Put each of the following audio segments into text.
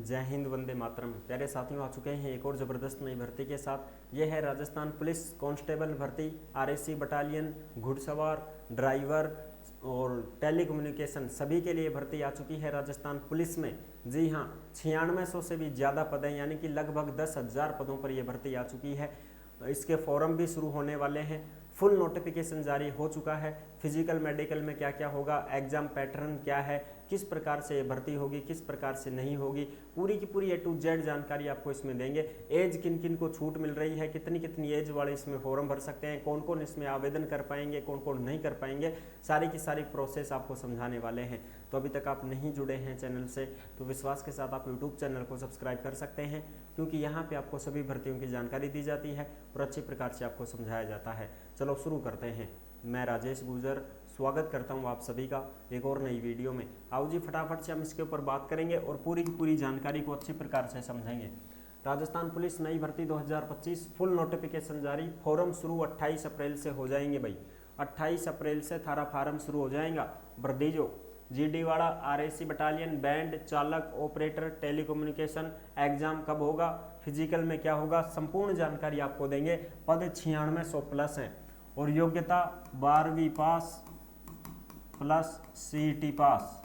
जय हिंद, वंदे मातरम। प्यारे साथियों, आ चुके हैं एक और ज़बरदस्त नई भर्ती के साथ। यह है राजस्थान पुलिस कांस्टेबल भर्ती। आरएसी बटालियन, घुड़सवार, ड्राइवर और टेलीकम्युनिकेशन सभी के लिए भर्ती आ चुकी है राजस्थान पुलिस में। जी हाँ, 9600 से भी ज़्यादा पद हैं, यानी कि लगभग 10,000 पदों पर यह भर्ती आ चुकी है। इसके फॉर्म भी शुरू होने वाले हैं। फुल नोटिफिकेशन जारी हो चुका है। फिजिकल मेडिकल में क्या क्या होगा, एग्जाम पैटर्न क्या है, किस प्रकार से भर्ती होगी, किस प्रकार से नहीं होगी, पूरी की पूरी A to Z जानकारी आपको इसमें देंगे। एज किन किन को छूट मिल रही है, कितनी कितनी एज वाले इसमें फॉर्म भर सकते हैं, कौन कौन इसमें आवेदन कर पाएंगे, कौन कौन नहीं कर पाएंगे, सारी की सारी प्रोसेस आपको समझाने वाले हैं। तो अभी तक आप नहीं जुड़े हैं चैनल से तो विश्वास के साथ आप यूट्यूब चैनल को सब्सक्राइब कर सकते हैं, क्योंकि यहाँ पे आपको सभी भर्तियों की जानकारी दी जाती है और अच्छी प्रकार से आपको समझाया जाता है। चलो शुरू करते हैं। मैं राजेश गुजर स्वागत करता हूं आप सभी का एक और नई वीडियो में। आओ जी, फटाफट से हम इसके ऊपर बात करेंगे और पूरी की पूरी जानकारी को अच्छी प्रकार से समझेंगे। राजस्थान पुलिस नई भर्ती 2025 फुल नोटिफिकेशन जारी। फॉर्म शुरू 28 अप्रैल से हो जाएंगे भाई। 28 अप्रैल से थारा फार्म शुरू हो जाएगा। वर्दीजो, जीडी वाला, आरएसी बटालियन, बैंड, चालक, ऑपरेटर, टेलीकम्युनिकेशन। एग्जाम कब होगा, फिजिकल में क्या होगा, संपूर्ण जानकारी आपको देंगे। पद 9600 प्लस हैं और योग्यता 12वीं पास प्लस सीईटी पास।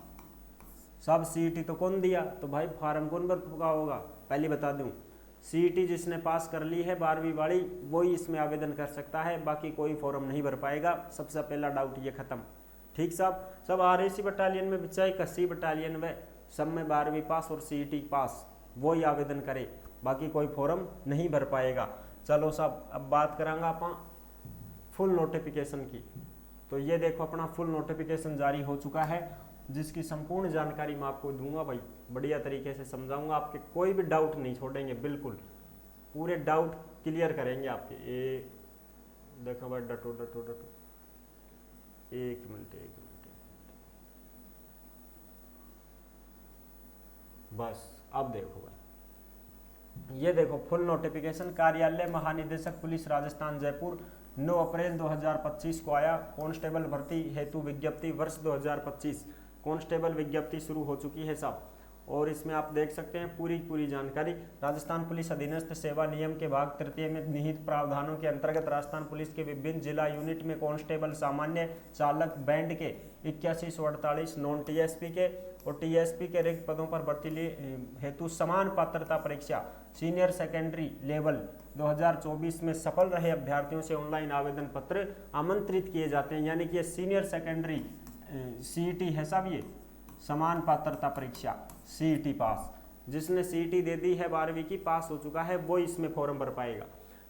सब सीईटी तो कौन दिया, तो भाई फार्म कौन भर चुका होगा, पहले बता दूं। सीईटी जिसने पास कर ली है 12वीं वाली, वही इसमें आवेदन कर सकता है, बाकी कोई फॉर्म नहीं भर पाएगा। सबसे पहला डाउट ये खत्म। ठीक साहब, सब आरएसी बटालियन में बच्चा, कस्सी बटालियन में, सब में 12वीं पास और सीईटी पास, वही आवेदन करे, बाकी कोई फॉर्म नहीं भर पाएगा। चलो साहब, अब बात करांगा आप फुल नोटिफिकेशन की। तो ये देखो, अपना फुल नोटिफिकेशन जारी हो चुका है, जिसकी संपूर्ण जानकारी मैं आपको दूंगा भाई। बढ़िया तरीके से समझाऊंगा, आपके कोई भी डाउट नहीं छोड़ेंगे, बिल्कुल पूरे डाउट क्लियर करेंगे आपके। ये देखो भाई, डटो डटो डटो, एक मिनट बस। अब देखो भाई, ये देखो फुल नोटिफिकेशन। कार्यालय महानिदेशक पुलिस राजस्थान जयपुर, 9 अप्रैल 2025 को आया। कांस्टेबल भर्ती हेतु विज्ञप्ति वर्ष 2025 कांस्टेबल विज्ञप्ति शुरू हो चुकी है साहब। और इसमें आप देख सकते हैं पूरी जानकारी। राजस्थान पुलिस अधीनस्थ सेवा नियम के भाग 3 में निहित प्रावधानों के अंतर्गत राजस्थान पुलिस के विभिन्न जिला यूनिट में कांस्टेबल, सामान्य, चालक, बैंड के 8148 नॉन टीएसपी के और टीएसपी के रिक्त पदों पर भर्ती हेतु समान पात्रता परीक्षा सीनियर सेकेंडरी लेवल 2024 में सफल रहे अभ्यर्थियों से ऑनलाइन आवेदन पत्र आमंत्रित किए जाते हैं। यानी कि ये सीनियर सेकेंडरी सीईटी है साहब, ये समान पात्रता परीक्षा सीईटी पास। जिसने सीईटी दे दी है 12वीं की, पास हो चुका है, वो इसमें फॉर्म भर पाएगा।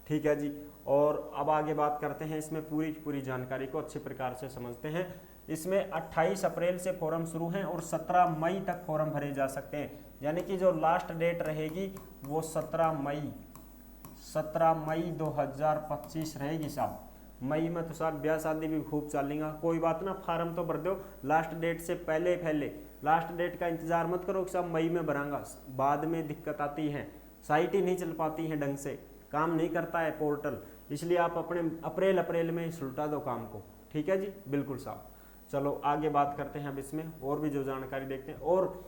ठीक है जी। और अब आगे बात करते हैं, इसमें पूरी जानकारी को अच्छी प्रकार से समझते हैं। इसमें 28 अप्रैल से फॉर्म शुरू हैं और 17 मई तक फॉर्म भरे जा सकते हैं। यानी कि जो लास्ट डेट रहेगी वो 17 मई 2025 रहेगी साहब। मई में तो साहब ब्याह शादी भी खूब चलेगा, कोई बात ना, फार्म तो भर दो लास्ट डेट से पहले। लास्ट डेट का इंतजार मत करो कि साहब मई में भरांगा, बाद में दिक्कत आती है, साइट ही नहीं चल पाती है ढंग से, काम नहीं करता है पोर्टल, इसलिए आप अपने अप्रैल में सुलटा दो काम को। ठीक है जी, बिल्कुल साहब। चलो आगे बात करते हैं अब इसमें और भी जो जानकारी देखते हैं। और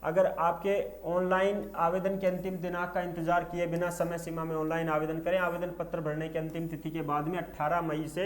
अगर आपके ऑनलाइन आवेदन के अंतिम दिनांक का इंतजार किए बिना समय सीमा में ऑनलाइन आवेदन करें। आवेदन पत्र भरने की अंतिम तिथि के बाद में 18 मई से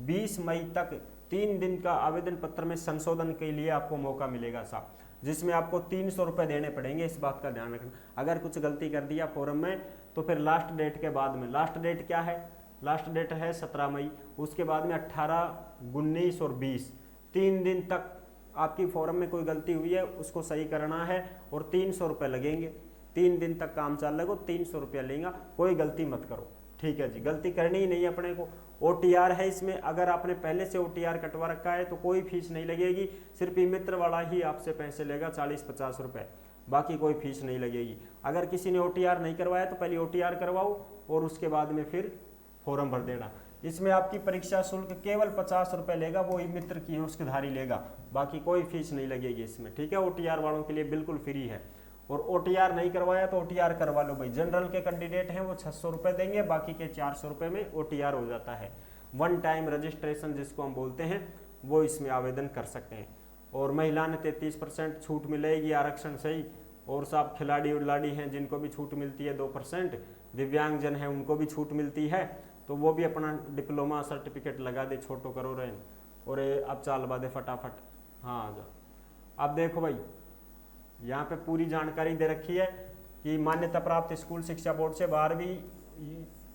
20 मई तक 3 दिन का आवेदन पत्र में संशोधन के लिए आपको मौका मिलेगा साहब, जिसमें आपको 300 रुपये देने पड़ेंगे। इस बात का ध्यान रखना। अगर कुछ गलती कर दिया फॉर्म में तो फिर लास्ट डेट के बाद में, लास्ट डेट क्या है, लास्ट डेट है 17 मई, उसके बाद में 18, 19 और 20, 3 दिन तक आपकी फॉर्म में कोई गलती हुई है उसको सही करना है और 300 रुपये लगेंगे। 3 दिन तक काम चाल लगो, 300 रुपया लेगा, कोई गलती मत करो। ठीक है जी, गलती करनी ही नहीं है अपने को। ओटीआर है इसमें, अगर आपने पहले से ओटीआर कटवा रखा है तो कोई फीस नहीं लगेगी, सिर्फ ई मित्र वाला ही आपसे पैसे लेगा 40-50 रुपये, बाकी कोई फीस नहीं लगेगी। अगर किसी ने ओटीआर नहीं करवाया तो पहले ओटीआर करवाओ और उसके बाद में फिर फॉर्म भर देना। इसमें आपकी परीक्षा शुल्क केवल 50 रुपये लेगा, वो ई मित्र की उसकधारी लेगा, बाकी कोई फीस नहीं लगेगी इसमें। ठीक है, ओटीआर वालों के लिए बिल्कुल फ्री है। और ओटीआर नहीं करवाया तो ओटीआर करवा लो भाई। जनरल के कैंडिडेट हैं वो 600 रुपये देंगे, बाकी के 400 रुपये में ओटीआर हो जाता है। वन टाइम रजिस्ट्रेशन जिसको हम बोलते हैं, वो इसमें आवेदन कर सकते हैं। और महिला ने 33% छूट मिलेगी आरक्षण से ही, और साहब खिलाड़ी उलाड़ी हैं जिनको भी छूट मिलती है 2%, दिव्यांगजन हैं उनको भी छूट मिलती है, तो वो भी अपना डिप्लोमा सर्टिफिकेट लगा दे, छोटो करो रहे। और अब चाल बा दे फटाफट। हाँ जा, अब देखो भाई यहाँ पे पूरी जानकारी दे रखी है कि मान्यता प्राप्त स्कूल शिक्षा बोर्ड से 12वीं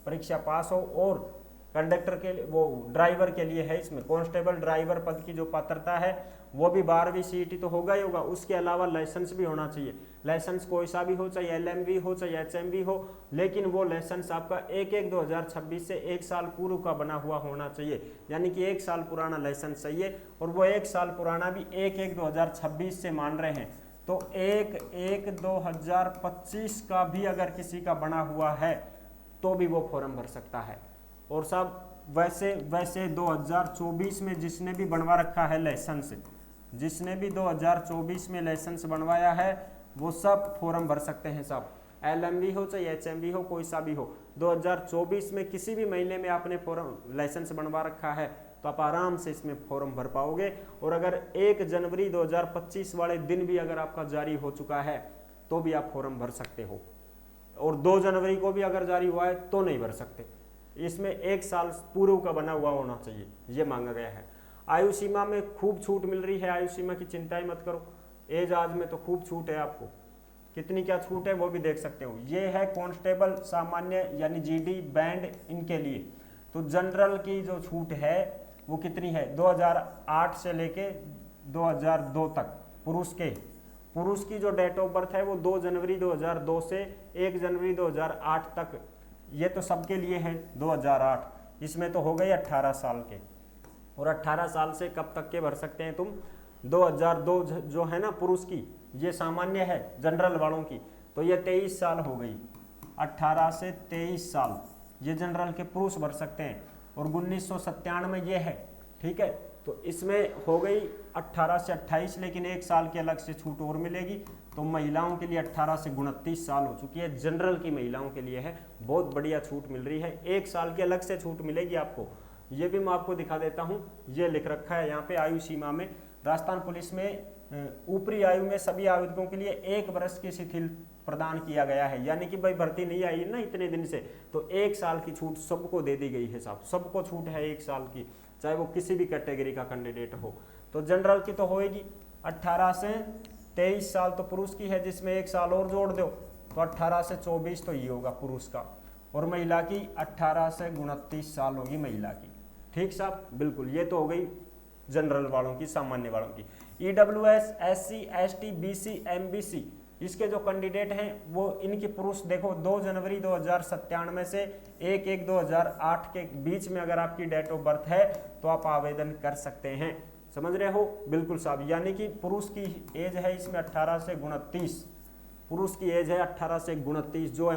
परीक्षा पास हो और कंडक्टर के लिए, वो ड्राइवर के लिए है, इसमें कांस्टेबल ड्राइवर पद की जो पात्रता है वो भी 12वीं सीईटी तो होगा ही होगा, उसके अलावा लाइसेंस भी होना चाहिए। लाइसेंस कोई सा भी हो, चाहे एलएमवी हो चाहे एचएमवी हो, लेकिन वो लाइसेंस आपका 1/1/2026 से 1 साल पूर्व का बना हुआ होना चाहिए, यानी कि 1 साल पुराना लाइसेंस चाहिए। और वो 1 साल पुराना भी 1/1/2026 से मान रहे हैं, तो 1/1/2025 का भी अगर किसी का बना हुआ है तो भी वो फॉर्म भर सकता है। और साहब वैसे 2024 में जिसने भी बनवा रखा है लाइसेंस, जिसने भी 2024 में लाइसेंस बनवाया है वो सब फॉर्म भर सकते हैं साहब, एलएमवी हो चाहे एचएमवी हो, कोई सा भी हो। 2024 में किसी भी महीने में आपने फॉर्म लाइसेंस बनवा रखा है तो आप आराम से इसमें फॉर्म भर पाओगे। और अगर 1 जनवरी 2025 वाले दिन भी अगर आपका जारी हो चुका है तो भी आप फॉर्म भर सकते हो, और 2 जनवरी को भी अगर जारी हुआ है तो नहीं भर सकते। इसमें 1 साल पूर्व का बना हुआ होना चाहिए, ये मांगा गया है। आयु सीमा में खूब छूट मिल रही है, आयु सीमा की चिंता ही मत करो, एज आज में तो खूब छूट है आपको। कितनी क्या छूट है वो भी देख सकते हो। ये है कांस्टेबल सामान्य यानी जीडी बैंड इनके लिए। तो जनरल की जो छूट है वो कितनी है, 2008 से लेके 2002 तक। पुरुष की जो डेट ऑफ बर्थ है वो 2 जनवरी 2002 से 1 जनवरी 2008 तक, ये तो सबके लिए है 2008। इसमें तो हो गए 18 साल के, और 18 साल से कब तक के भर सकते हैं तुम, 2002 जो है ना पुरुष की, ये सामान्य है जनरल वालों की, तो ये 23 साल हो गई। 18 से 23 साल ये जनरल के पुरुष भर सकते हैं, और 1997 में ये है, ठीक है। तो इसमें हो गई 18 से 28, लेकिन 1 साल की अलग से छूट और मिलेगी। तो महिलाओं के लिए 18 से 29 साल हो चुकी है, जनरल की महिलाओं के लिए है, बहुत बढ़िया छूट मिल रही है। 1 साल की अलग से छूट मिलेगी आपको, ये भी मैं आपको दिखा देता हूँ। ये लिख रखा है यहाँ पे आयु सीमा में, राजस्थान पुलिस में ऊपरी आयु में सभी आवेदकों के लिए 1 वर्ष की शिथिल प्रदान किया गया है, यानी कि भाई भर्ती नहीं आई है ना इतने दिन से, तो 1 साल की छूट सबको दे दी गई है साहब, सबको छूट है 1 साल की, चाहे वो किसी भी कैटेगरी का कैंडिडेट हो। तो जनरल की तो होएगी 18 से 23 साल तो पुरुष की है, जिसमें 1 साल और जोड़ दो तो 18 से 24 तो ये होगा पुरुष का, और महिला की 18 से 29 साल होगी महिला की। ठीक साहब, बिल्कुल, ये तो हो गई जनरल वालों की, सामान्य वालों की। EWS, SC, ST, BC, MBC, इसके जो कैंडिडेट हैं वो इनकी पुरुष देखो 2 जनवरी 2097 से 1/1/2008 के बीच में अगर आपकी डेट ऑफ बर्थ है तो आप आवेदन कर सकते हैं। समझ रहे हो? बिल्कुल साहब, यानी कि पुरुष की एज है इसमें 18 से 29, पुरुष की एज है 18 से 29, जो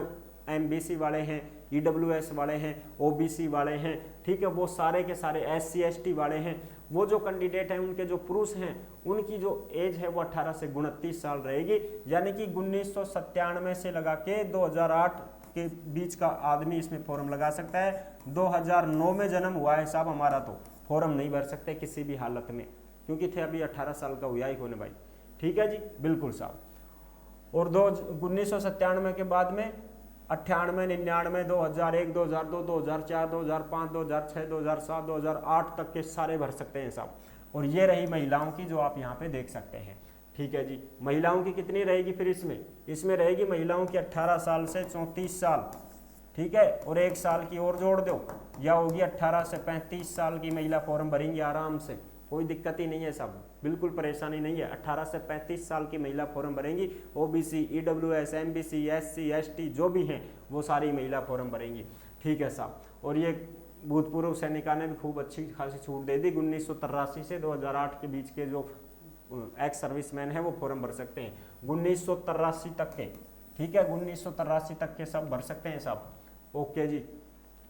एमबीसी वाले हैं, ईडब्ल्यूएस वाले हैं, ओबीसी वाले हैं, ठीक है, वो सारे के सारे एससी एसटी वाले हैं, वो जो कैंडिडेट हैं उनके जो पुरुष हैं उनकी जो एज है वो 18 से 29 साल रहेगी, यानी कि 1997 से लगा के 2008 के बीच का आदमी इसमें फॉर्म लगा सकता है। 2009 में जन्म हुआ है साहब हमारा तो फॉर्म नहीं भर सकते किसी भी हालत में, क्योंकि थे अभी 18 साल का हुआ ही होने भाई। ठीक है जी, बिल्कुल साहब। और 1997 के बाद में 98, 99, 2001, 2002, 2004, 2005, 2006, 2007, 2008 तक के सारे भर सकते हैं साहब। और ये रही महिलाओं की जो आप यहाँ पे देख सकते हैं। ठीक है जी, महिलाओं की कितनी रहेगी फिर इसमें रहेगी महिलाओं की 18 साल से 34 साल, ठीक है, और 1 साल की और जोड़ दो, या होगी 18 से 35 साल की महिला फॉर्म भरेंगी आराम से, कोई दिक्कत ही नहीं है साहब, बिल्कुल परेशानी नहीं है। 18 से 35 साल की महिला फॉर्म भरेंगी, OBC, EWS, MBC, SC, ST जो भी हैं वो सारी महिला फॉर्म भरेंगी। ठीक है साहब। और ये भूतपूर्व सैनिका ने भी खूब अच्छी खासी छूट दे दी। 1983 से 2008 के बीच के जो एक्स सर्विसमैन है वो फॉर्म भर सकते हैं, 1983 तक के, ठीक है, 1983 तक के सब भर सकते हैं साहब। ओके जी।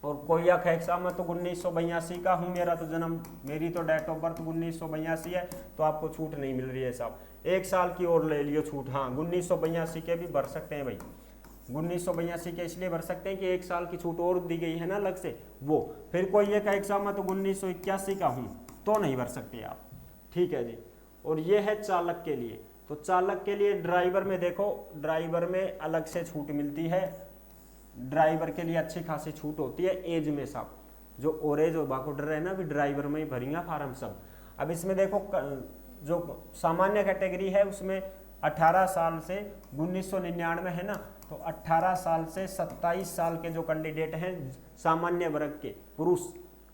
और कोई एग्जाम में तो 1982 का हूँ, मेरा तो जन्म, मेरी तो डेट ऑफ बर्थ 1982 है, तो आपको छूट नहीं मिल रही है साहब। 1 साल की और ले लियो छूट। हाँ, 1982 के भी भर सकते हैं भाई, 1982 के इसलिए भर सकते हैं कि 1 साल की छूट और दी गई है ना अलग से वो। फिर कोई एक एग्जाम में तो 1981 का हूँ तो नहीं भर सकते आप। ठीक है जी। और ये है चालक के लिए। तो चालक के लिए ड्राइवर में देखो, ड्राइवर में अलग से छूट मिलती है, ड्राइवर के लिए अच्छी खासी छूट होती है एज में सब, जो ओरेज और बाकोडर है ना भी ड्राइवर में ही भरेंगे फार्म सब। अब इसमें देखो जो सामान्य कैटेगरी है उसमें 18 साल से 1999 है ना, तो 18 साल से 27 साल के जो कैंडिडेट हैं सामान्य वर्ग के पुरुष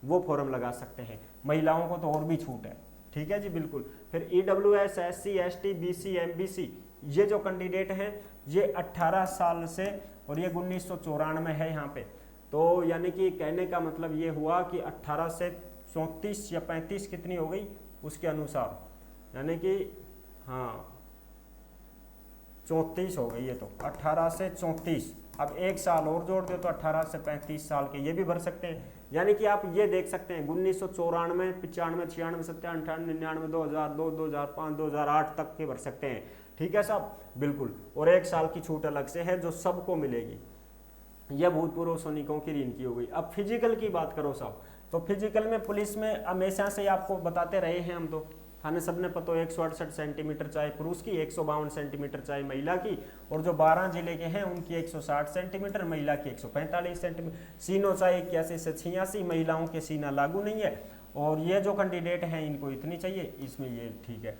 वो फॉर्म लगा सकते हैं, महिलाओं को तो और भी छूट है, ठीक है जी बिल्कुल। फिर EWS, SC, ST, BC, MBC ये जो कैंडिडेट हैं ये 18 साल से, और ये 1994 है यहाँ पे, तो यानी कि कहने का मतलब ये हुआ कि 18 से 34 या 35 कितनी हो गई उसके अनुसार, यानी कि हाँ 34 हो गई, ये तो 18 से 34, अब एक साल और जोड़ दो तो 18 से 35 साल के ये भी भर सकते हैं। यानी कि आप ये देख सकते हैं 1994, 95, 96, 97, 98, 99, 2002, 2005, 2008 तक के भर सकते हैं, ठीक है साहब बिल्कुल। और एक साल की छूट अलग से है जो सबको मिलेगी, यह भूतपूर्व सैनिकों की ऋण की हो गई। अब फिजिकल की बात करो साहब, तो फिजिकल में पुलिस में हमेशा से आपको बताते रहे हैं हम, तो थाने सबने पता 168 सेंटीमीटर चाहे पुरुष की, 152 सेंटीमीटर चाहे महिला की, और जो 12 जिले के हैं उनकी 160 सेंटीमीटर, महिला की 145 सेंटीमीटर, सीनो चाहे 81 से 86, महिलाओं के सीना लागू नहीं है। और ये जो कैंडिडेट हैं इनको इतनी चाहिए, इसमें ये ठीक है।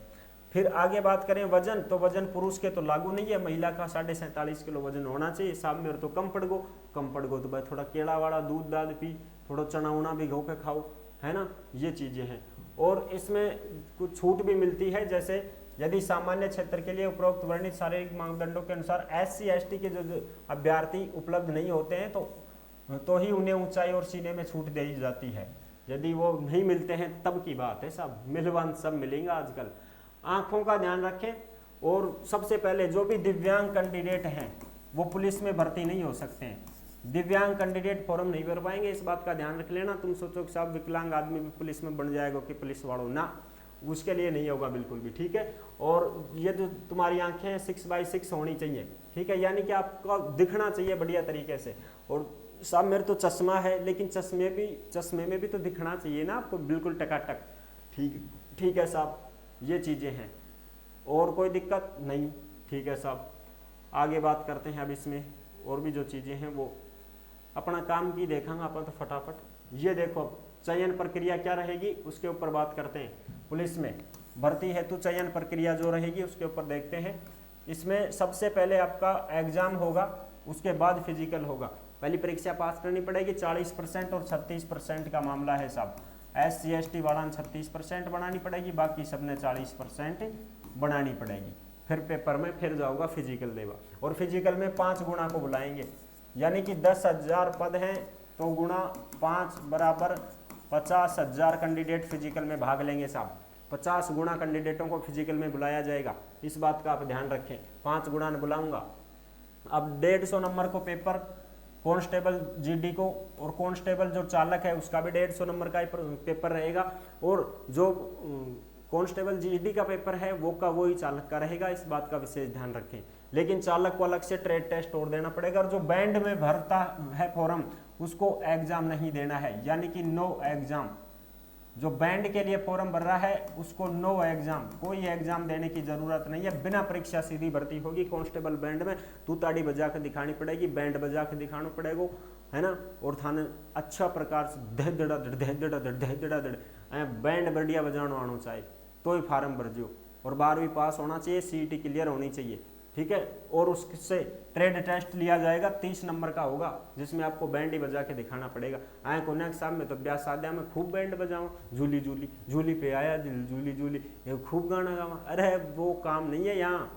फिर आगे बात करें वजन, तो वजन पुरुष के तो लागू नहीं है, महिला का 47.5 किलो वजन होना चाहिए। साहब मेरे तो कम पड़ गो तो भाई थोड़ा केला वाला दूध दाद पी, थोड़ा चना उना भिगो के खाओ, है ना, ये चीजें हैं। और इसमें कुछ छूट भी मिलती है, जैसे यदि सामान्य क्षेत्र के लिए उपरोक्त वर्णित शारीरिक मानदंडों के अनुसार SC, ST के जो अभ्यर्थी उपलब्ध नहीं होते हैं तो ही उन्हें ऊंचाई और सीने में छूट दी जाती है। यदि वो नहीं मिलते हैं तब की बात है साहब, मिलवान सब मिलेंगे आजकल। आंखों का ध्यान रखें। और सबसे पहले जो भी दिव्यांग कैंडिडेट हैं वो पुलिस में भर्ती नहीं हो सकते हैं, दिव्यांग कैंडिडेट फॉर्म नहीं भर पाएंगे, इस बात का ध्यान रख लेना। तुम सोचो कि साहब विकलांग आदमी भी पुलिस में बन जाएगा कि पुलिस वालों, ना, उसके लिए नहीं होगा बिल्कुल भी, ठीक है। और ये जो तुम्हारी आंखें हैं 6x6 होनी चाहिए, ठीक है, यानी कि आपको दिखना चाहिए बढ़िया तरीके से। और साहब मेरे तो चश्मा है, लेकिन चश्मे में भी तो दिखना चाहिए ना आपको बिल्कुल टकाटक, ठीक है साहब, ये चीज़ें हैं। और कोई दिक्कत नहीं, ठीक है साहब। आगे बात करते हैं अब इसमें और भी जो चीज़ें हैं वो अपना काम की देखेंगे अपन तो फटाफट। ये देखो चयन प्रक्रिया क्या रहेगी उसके ऊपर बात करते हैं। पुलिस में भर्ती हेतु चयन प्रक्रिया जो रहेगी उसके ऊपर देखते हैं। इसमें सबसे पहले आपका एग्जाम होगा, उसके बाद फिजिकल होगा। पहली परीक्षा पास करनी पड़ेगी, 40% और 36% का मामला है साहब। SC ST वाला 36% बनानी पड़ेगी, बाकी सबने 40% बनानी पड़ेगी। फिर पेपर में फिर जाओगा फिजिकल देवा, और फिजिकल में 5 गुणा को बुलाएंगे, यानी कि 10,000 पद हैं तो गुणा 5 बराबर 50,000 कैंडिडेट फिजिकल में भाग लेंगे साहब। 50 गुणा कैंडिडेटों को फिजिकल में बुलाया जाएगा, इस बात का आप ध्यान रखें। 5 गुणा बुलाऊंगा। अब 150 नंबर को पेपर कांस्टेबल GD को, और कांस्टेबल जो चालक है उसका भी 150 नंबर का पेपर रहेगा, और जो कांस्टेबल GD का पेपर है वो ही चालक का रहेगा, इस बात का विशेष ध्यान रखें। लेकिन चालक को अलग से ट्रेड टेस्ट और देना पड़ेगा, और जो बैंड में भरता है फॉर्म उसको एग्जाम नहीं देना है, यानी कि नो एग्जाम। जो बैंड के लिए फॉर्म भर रहा है उसको नो एग्जाम, कोई एग्जाम देने की जरूरत नहीं है, बिना परीक्षा सीधी भर्ती होगी। कांस्टेबल बैंड में तू ताड़ी बजा के दिखानी पड़ेगी, बैंड बजा के दिखाना पड़ेगा, है ना। और थाने अच्छा प्रकार से बैंड बढ़िया बजाना आना चाहिए तो ही फार्म भर जो, और 12वीं पास होना चाहिए, CET क्लियर होनी चाहिए, ठीक है। और उससे ट्रेड टेस्ट लिया जाएगा, 30 नंबर का होगा, जिसमें आपको बैंड ही बजा के दिखाना पड़ेगा। आए कोने के सामने तो ब्याह शादिया में खूब बैंड बजाऊँ, झूली झूली झूली पे आया झूली झूली, ये खूब गाना गावा, अरे वो काम नहीं है यहाँ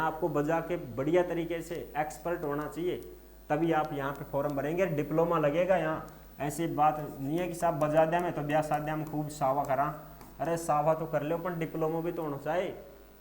आपको बजा के बढ़िया तरीके से एक्सपर्ट होना चाहिए, तभी आप यहाँ पे फॉर्म भरेंगे। डिप्लोमा लगेगा यहाँ, ऐसी बात नहीं है कि साहब बजा दिया में तो ब्याह शादिया में खूब सावा करा, अरे सावा तो कर लो पर डिप्लोमा भी तो होना चाहिए,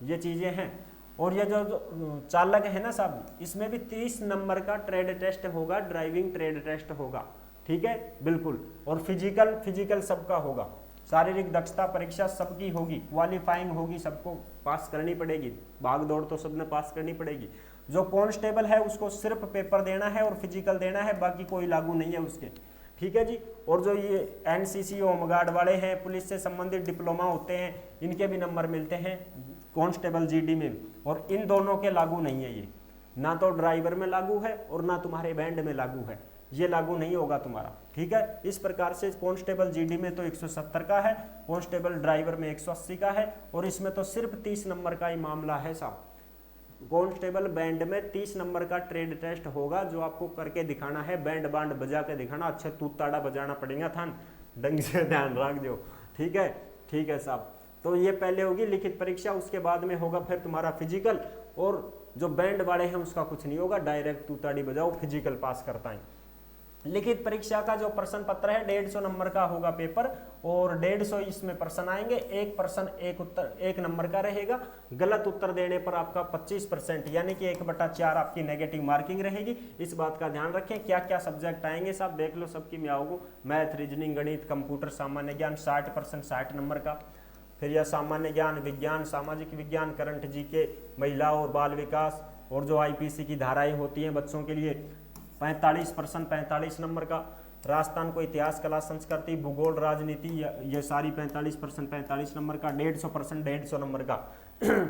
ये चीज़ें हैं। और ये जो चालक है ना साहब, इसमें भी 30 नंबर का ट्रेड टेस्ट होगा, ड्राइविंग ट्रेड टेस्ट होगा, ठीक है बिल्कुल। और फिजिकल सबका होगा, शारीरिक दक्षता परीक्षा सबकी होगी, क्वालिफाइंग होगी, सबको पास करनी पड़ेगी, भाग दौड़ तो सबने पास करनी पड़ेगी। जो कांस्टेबल है उसको सिर्फ पेपर देना है और फिजिकल देना है, बाकी कोई लागू नहीं है उसके, ठीक है जी। और जो ये एनसीसी होमगार्ड वाले हैं, पुलिस से संबंधित डिप्लोमा होते हैं, इनके भी नंबर मिलते हैं कांस्टेबल जीडी में भी, और इन दोनों के लागू नहीं है ये, ना तो ड्राइवर में लागू है और ना तुम्हारे बैंड में लागू है, ये लागू नहीं होगा तुम्हारा, ठीक है। इस प्रकार से कांस्टेबल जीडी में तो 170 का है, कांस्टेबल ड्राइवर में 180 का है, और इसमें तो सिर्फ 30 नंबर का ही मामला है साहब। कांस्टेबल बैंड में 30 नंबर का ट्रेड टेस्ट होगा, जो आपको करके दिखाना है, बैंड बांड बजा के दिखाना, अच्छे तूताड़ा बजाना पड़ेगा था, ढंग से ध्यान रख दो, ठीक है, ठीक है साहब। तो ये पहले होगी लिखित परीक्षा, उसके बाद में होगा फिर तुम्हारा फिजिकल, और जो बैंड वाले हैं उसका कुछ नहीं होगा, डायरेक्ट तूताड़ी बजाओ, फिजिकल पास करता है। लिखित परीक्षा का जो प्रश्न पत्र है 150 नंबर का होगा पेपर, और 150 इसमें प्रश्न आएंगे, एक प्रश्न एक उत्तर 1 नंबर का रहेगा, गलत उत्तर देने पर आपका 25% यानी कि 1/4 आपकी नेगेटिव मार्किंग रहेगी। इस बात का ध्यान रखें। क्या क्या सब्जेक्ट आएंगे साहब देख लो, सबकी मैं आऊँगा, मैथ, रीजनिंग, गणित, कंप्यूटर, सामान्य ज्ञान 60% 60 नंबर का, फिर यह सामान्य ज्ञान, विज्ञान, सामाजिक विज्ञान, करंट जीके, महिला और बाल विकास, और जो आईपीसी की धाराएं होती हैं बच्चों के लिए 45% 45 नंबर का, राजस्थान को इतिहास, कला, संस्कृति, भूगोल, राजनीति, ये सारी 45% 45 नंबर का, 150% 150 नंबर का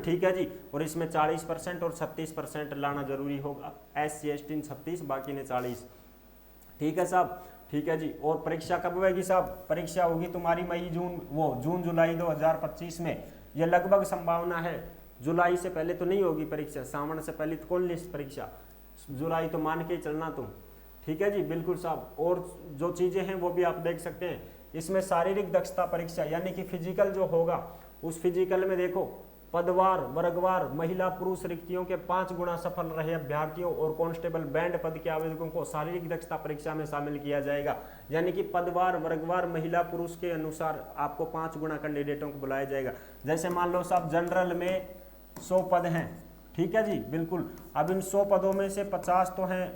ठीक है जी। और इसमें 40% और 36% लाना जरूरी होगा, SC ST 36, बाकी ने 40, ठीक है साहब, ठीक है जी। और परीक्षा कब होगी साहब? परीक्षा होगी तुम्हारी मई जून, वो जून जुलाई 2025 में, ये लगभग संभावना है। जुलाई से पहले तो नहीं होगी परीक्षा, सावन से पहले तो कौन लिस्ट परीक्षा, जुलाई तो मान के चलना तुम, ठीक है जी, बिल्कुल साहब। और जो चीजें हैं वो भी आप देख सकते हैं इसमें। शारीरिक दक्षता परीक्षा यानी कि फिजिकल जो होगा, उस फिजिकल में देखो पदवार, वर्गवार, महिला पुरुष रिक्तियों के 5 गुना सफल रहे अभ्यर्थियों और कांस्टेबल बैंड पद के आवेदकों को शारीरिक दक्षता परीक्षा में शामिल किया जाएगा। यानी कि पदवार, वर्गवार, महिला पुरुष के अनुसार आपको 5 गुना कैंडिडेटों को बुलाया जाएगा। जैसे मान लो साहब जनरल में 100 पद हैं, ठीक है जी, बिल्कुल। अब इन 100 पदों में से 50 तो हैं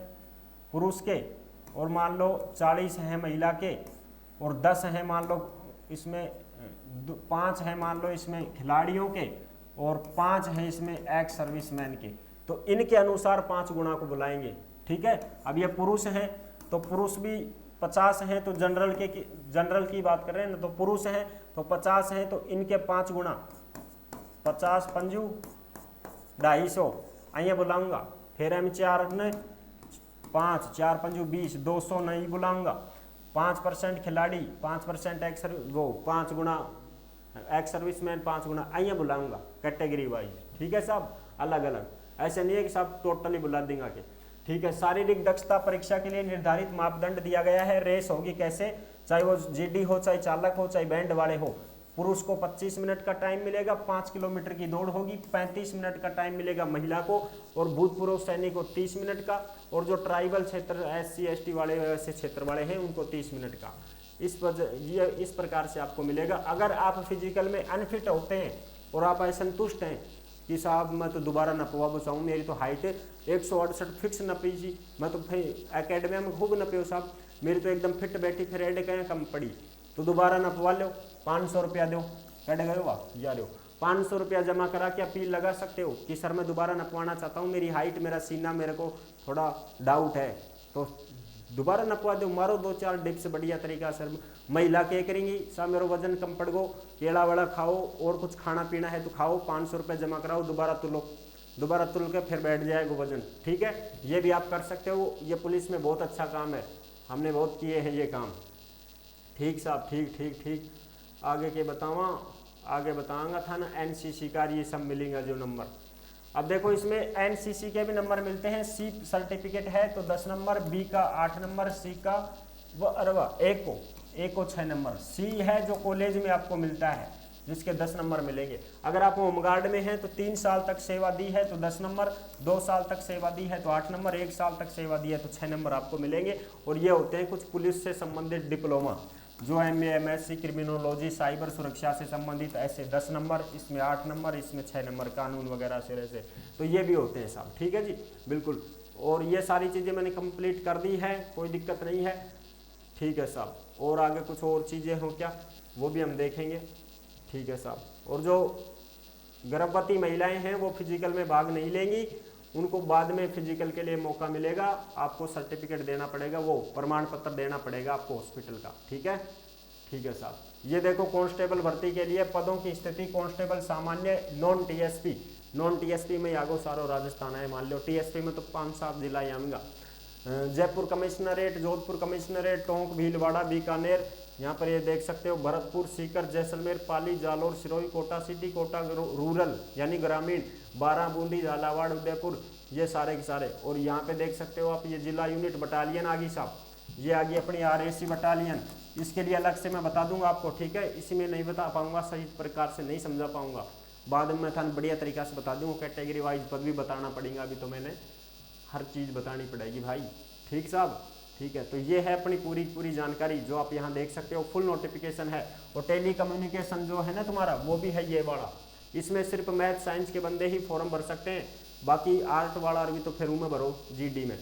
पुरुष के, और मान लो 40 हैं महिला के, और 10 हैं मान लो इसमें 5 हैं मान लो इसमें खिलाड़ियों के, और 5 हैं इसमें एक्स सर्विसमैन के। तो इनके अनुसार 5 गुना को बुलाएंगे, ठीक है। अब ये पुरुष हैं तो पुरुष भी 50 हैं, तो जनरल की बात कर रहे हैं ना, तो पुरुष हैं तो 50 हैं, तो इनके 5 गुना 50 पंजू 250 અહીંયા बुलाऊंगा। फिर हम 4 ने 5 4 पंजू 20 200 नहीं बुलाऊंगा। 5% खिलाड़ी, 5% एक्स, वो 5 गुना एक्स सर्विसमैन, 5 गुना અહીંયા बुलाऊंगा कैटेगरी वाइज, ठीक है साहब, अलग अलग, ऐसे नहीं है कि साहब टोटली बुला देंगे के, ठीक है। शारीरिक दक्षता परीक्षा के लिए निर्धारित मापदंड दिया गया है। रेस होगी कैसे, चाहे वो जीडी हो, चाहे चालक हो, चाहे बैंड वाले हो। पुरुष को 25 मिनट का टाइम मिलेगा, 5 किलोमीटर की दौड़ होगी, 35 मिनट का टाइम मिलेगा महिला को, और भूतपूर्व सैनिक को 30 मिनट का, और जो ट्राइबल क्षेत्र SC ST वाले ऐसे क्षेत्र वाले हैं उनको 30 मिनट का। इस प्रकार से आपको मिलेगा। अगर आप फिजिकल में अनफिट होते हैं और आप असंतुष्ट हैं कि साहब मैं तो दोबारा नपवा बचाऊँ, मेरी तो हाइट 168 फिक्स नपी जी, मैं तो फिर एकेडमी में खूब नपे हो साहब, मेरी तो एकदम फिट बैठी, फिर एड कहें कम पड़ी, तो दोबारा नपवा लो, 500 रुपया दो, कट गए वाह जा रहे हो, 500 रुपया जमा करा के अपील लगा सकते हो कि सर मैं दोबारा नपवाना चाहता हूँ, मेरी हाइट, मेरा सीना मेरे को थोड़ा डाउट है, तो दोबारा नपवा दो, मारो 2-4 डिप्स बढ़िया तरीका सर। महिला क्या करेंगी, साहब मेरा वजन कम पड़ गो, केला वाला खाओ और कुछ खाना पीना है तो खाओ, 500 रुपये जमा कराओ, दोबारा तुलो, दोबारा तुल के फिर बैठ जाएगा वजन, ठीक है। ये भी आप कर सकते हो, ये पुलिस में बहुत अच्छा काम है, हमने बहुत किए हैं ये काम, ठीक साहब, ठीक ठीक ठीक। आगे के बतावा, आगे बताऊंगा था ना NCC का, ये सब मिलेगा जो नंबर। अब देखो इसमें NCC के भी नंबर मिलते हैं। C सर्टिफिकेट है तो 10 नंबर, B का 8 नंबर, C का A को 6 नंबर। C है जो कॉलेज में आपको मिलता है जिसके 10 नंबर मिलेंगे। अगर आप होमगार्ड में हैं तो 3 साल तक सेवा दी है तो 10 नंबर, 2 साल तक सेवा दी है तो 8 नंबर, 1 साल तक सेवा दी है तो 6 नंबर आपको मिलेंगे। और ये होते हैं कुछ पुलिस से संबंधित डिप्लोमा, जो MA MSc क्रिमिनोलॉजी, साइबर सुरक्षा से संबंधित, ऐसे 10 नंबर, इसमें 8 नंबर, इसमें 6 नंबर, कानून वगैरह से ऐसे, तो ये भी होते हैं साहब, ठीक है जी, बिल्कुल। और ये सारी चीज़ें मैंने कंप्लीट कर दी है, कोई दिक्कत नहीं है, ठीक है साहब। और आगे कुछ और चीज़ें हो क्या वो भी हम देखेंगे, ठीक है साहब। और जो गर्भवती महिलाएं हैं वो फिजिकल में भाग नहीं लेंगी, उनको बाद में फिजिकल के लिए मौका मिलेगा, आपको सर्टिफिकेट देना पड़ेगा, वो प्रमाण पत्र देना पड़ेगा आपको हॉस्पिटल का। ठीक है, ठीक है साहब। ये देखो कांस्टेबल भर्ती के लिए पदों की स्थिति, कांस्टेबल सामान्य, नॉन टीएसपी, नॉन टीएसपी में आगो सारो राजस्थान है, मान लो टीएसपी में तो 5-7 जिला आऊंगा। जयपुर कमिश्नरेट, जोधपुर कमिश्नरेट, टोंक, भीलवाड़ा, बीकानेर, यहाँ पर ये देख सकते हो, भरतपुर, सीकर, जैसलमेर, पाली, जालोर, सिरोही, कोटा सिटी, कोटा रूरल यानी ग्रामीण, बारां, बूंदी, झालावाड़, उदयपुर, ये सारे के सारे। और यहाँ पे देख सकते हो आप ये जिला यूनिट बटालियन आ गई साहब, ये आ गई अपनी आरएसी बटालियन। इसके लिए अलग से मैं बता दूंगा आपको, ठीक है, इसी में नहीं बता पाऊंगा, सही प्रकार से नहीं समझा पाऊंगा, बाद में मैं बढ़िया तरीका से बता दूंगा। कैटेगरी वाइज पद भी बताना पड़ेगा, अभी तो मैंने हर चीज़ बतानी पड़ेगी भाई। ठीक साहब, ठीक है। तो ये है अपनी पूरी जानकारी जो आप यहाँ देख सकते हो, फुल नोटिफिकेशन है। और टेली कम्युनिकेशन जो है ना तुम्हारा, वो भी है ये वाला। इसमें सिर्फ मैथ साइंस के बंदे ही फॉर्म भर सकते हैं, बाकी आर्ट वाला भी तो फिर में भरो जीडी में।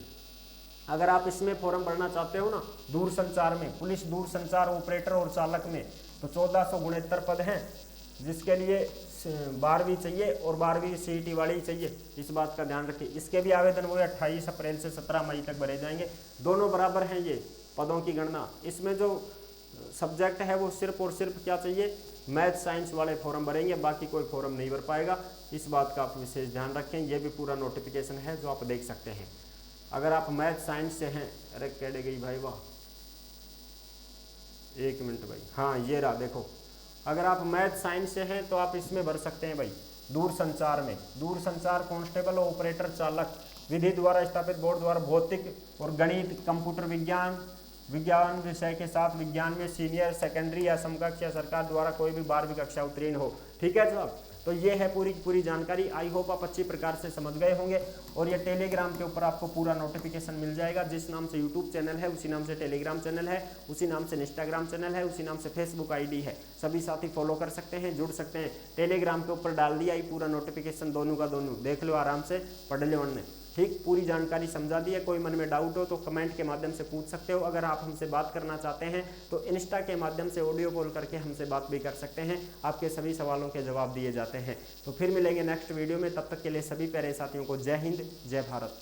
अगर आप इसमें फॉर्म भरना चाहते हो ना, दूर संचार में, पुलिस दूर संचार ऑपरेटर और चालक में, तो 1469 पद हैं, जिसके लिए 12वीं चाहिए और 12वीं सीईटी वाली ही चाहिए, इस बात का ध्यान रखिए। इसके भी आवेदन वो 28 अप्रैल से 17 मई तक भरे जाएंगे, दोनों बराबर हैं ये पदों की गणना। इसमें जो सब्जेक्ट है वो सिर्फ और सिर्फ क्या चाहिए, मैथ साइंस वाले फॉर्म भरेंगे, बाकी कोई फॉर्म नहीं भर पाएगा, इस बात का आप विशेष ध्यान रखें। ये भी पूरा नोटिफिकेशन है जो आप देख सकते हैं। अगर आप मैथ साइंस से हैं, अरे कैडे गई भाई वाह, 1 मिनट भाई, हाँ ये रहा देखो, अगर आप मैथ साइंस से हैं तो आप इसमें भर सकते हैं भाई, दूर संचार में, दूर संचार कांस्टेबल ऑपरेटर चालक, विधि द्वारा स्थापित बोर्ड द्वारा भौतिक और गणित, कंप्यूटर विज्ञान विषय के साथ विज्ञान में सीनियर, सेकेंडरी या समकक्ष या सरकार द्वारा कोई भी 12वीं कक्षा उत्तीर्ण हो। ठीक है साहब, तो ये है पूरी जानकारी। आई होप आप अच्छी प्रकार से समझ गए होंगे। और ये टेलीग्राम के ऊपर आपको पूरा नोटिफिकेशन मिल जाएगा, जिस नाम से यूट्यूब चैनल है उसी नाम से टेलीग्राम चैनल है, उसी नाम से इंस्टाग्राम चैनल है, उसी नाम से फेसबुक आईडी है। सभी साथी फॉलो कर सकते हैं, जुड़ सकते हैं। टेलीग्राम के ऊपर डाल दिया ही पूरा नोटिफिकेशन, दोनों का दोनों देख लो, आराम से पढ़ लो ने। ठीक, पूरी जानकारी समझा दी है। कोई मन में डाउट हो तो कमेंट के माध्यम से पूछ सकते हो। अगर आप हमसे बात करना चाहते हैं तो इंस्टा के माध्यम से ऑडियो कॉल करके हमसे बात भी कर सकते हैं, आपके सभी सवालों के जवाब दिए जाते हैं। तो फिर मिलेंगे नेक्स्ट वीडियो में, तब तक के लिए सभी प्यारे साथियों को जय हिंद, जय भारत।